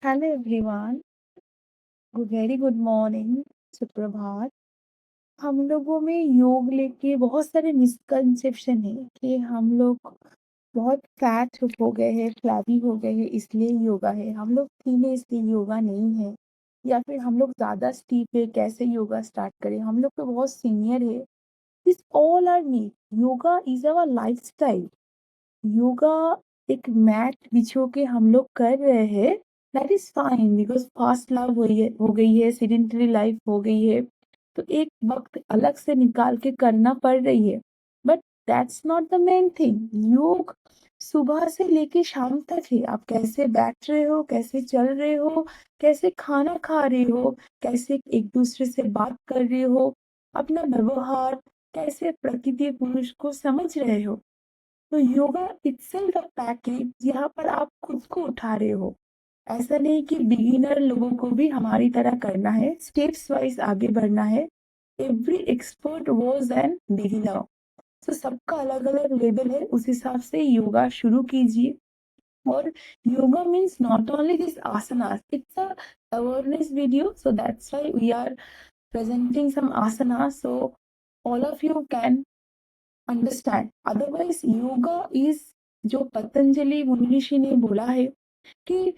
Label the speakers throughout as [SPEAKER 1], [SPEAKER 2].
[SPEAKER 1] Hello everyone, very good morning, सुप्रभात। हम लोगों में योग लेके बहुत सारे मिसकंसेप्शन है कि हम लोग बहुत फैट हो गए हैं, फ्लैबी हो गए हैं, इसलिए योगा है। हम लोग थीने इसलिए योगा नहीं है, या फिर हम लोग ज्यादा स्टीप है, कैसे योगा स्टार्ट करें। हम लोग तो बहुत सीनियर है। This all are need. Yoga is our lifestyle. Yoga एक मैट बिछो के हम लोग कर रहे हैं, that is fine, because fast life हो गई है, सेडेंटरी लाइफ हो गई है, तो एक वक्त अलग से निकाल के करना पड़ रही है। But that's not the main thing. योग सुबह से लेके शाम तक है। आप कैसे बैठ रहे हो, कैसे चल रहे हो, कैसे खाना खा रहे हो, कैसे एक दूसरे से बात कर रहे हो, अपना व्यवहार कैसे प्रकृति पुरुष को समझ रहे हो। तो योगा इटसेल्फ अ पैकेज, यहाँ पर आप खुद को उठा रहे हो। ऐसा नहीं कि बिगिनर लोगों को भी हमारी तरह करना है, स्टेप्स वाइज आगे बढ़ना है। Every expert was an beginner. तो सबका अलग अलग लेवल है, उस हिसाब से योगा शुरू कीजिए। और yoga means not only this asanas, it's a awareness video, so that's why we are presenting some asanas, so all of you can understand. Otherwise yoga is, जो पतंजलि मुनि ऋषि ने बोला है कि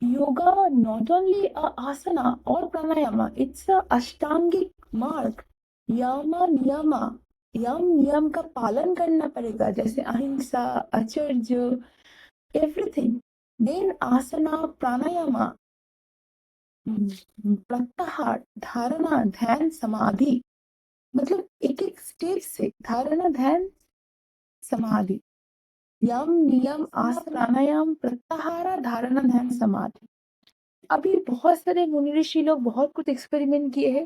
[SPEAKER 1] योगा नॉट ओनली आसना और प्राणायाम, इट्स अ अष्टांगिक मार्ग। यम नियम, यम नियम का पालन करना पड़ेगा, जैसे अहिंसा, आचर्य, एवरीथिंग। देन आसना, प्राणायाम, प्रत्याहार, धारणा, ध्यान, समाधि, मतलब एक एक स्टेप से धारणा, ध्यान, समाधि, यम नियम आसन प्राणायाम प्रत्याहार धारणा ध्यान समाधि। अभी बहुत सारे मुनि ऋषि लोग बहुत कुछ एक्सपेरिमेंट किए हैं।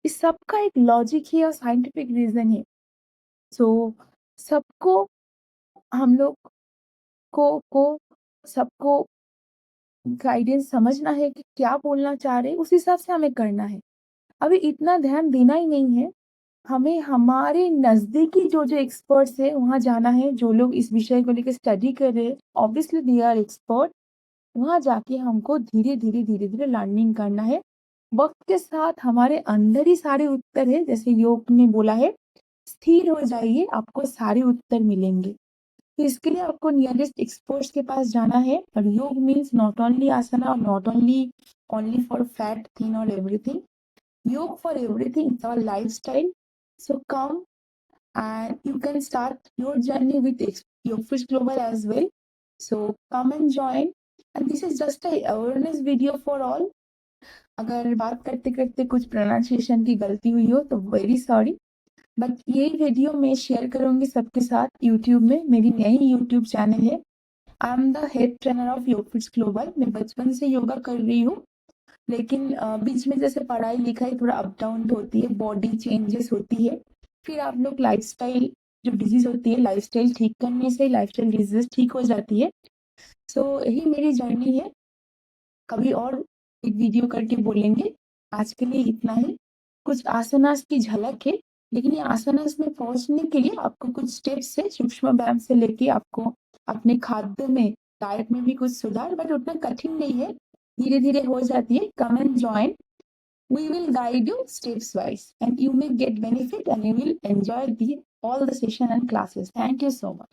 [SPEAKER 1] इस सब का एक लॉजिक है और साइंटिफिक रीजन है। सो सबको, हम लोग को सबको गाइडेंस समझना है कि क्या बोलना चाह रहे हैं, उस हिसाब से हमें करना है। अभी इतना ध्यान देना ही नहीं है, हमें हमारे नजदीकी जो जो एक्सपर्ट्स है वहां जाना है। जो लोग इस विषय को लेकर स्टडी कर रहे हैं, ऑब्वियसली दे आर एक्सपर्ट। वहां जाके हमको धीरे धीरे धीरे धीरे लर्निंग करना है। वक्त के साथ हमारे अंदर ही सारे उत्तर है, जैसे योग ने बोला है, स्थिर हो जाइए, आपको सारे उत्तर मिलेंगे। तो इसके लिए आपको नियरेस्ट एक्सपर्ट्स के पास जाना है। और योग मीन्स नॉट ओनली आसना और not only for fat thin और everything. Yoga for everything, it's our lifestyle. So come and you can start your journey with Yogfish Global as well. So come and join. And this is just a awareness video for all. अगर बात करते करते कुछ pronunciation की गलती हुई हो तो वेरी सॉरी, बट ये वीडियो मैं शेयर करूंगी सबके साथ यूट्यूब में। मेरी नई यूट्यूब चैनल है। I am the head trainer of Yogfits global. मैं बचपन से योगा कर रही हूँ, लेकिन बीच में जैसे पढ़ाई लिखाई थोड़ा अप डाउन होती है, बॉडी चेंजेस होती है, फिर आप लोग लाइफस्टाइल, जो डिजीज होती है लाइफस्टाइल ठीक करने से लाइफस्टाइल डिजीज ठीक हो जाती है। सो यही मेरी जर्नी है। कभी और एक वीडियो करके बोलेंगे। आज के लिए इतना ही। कुछ आसनास की झलक है, लेकिन ये आसनास में पहुंचने के लिए आपको कुछ स्टेप्स है, सूक्ष्म व्यायाम से लेके आपको अपने खाद्य में, डाइट में भी कुछ सुधार, बट उतना कठिन नहीं है, धीरे धीरे हो जाती है। Come and join, we will guide you steps wise and you may get benefit and you will enjoy all the session and classes. Thank you so much.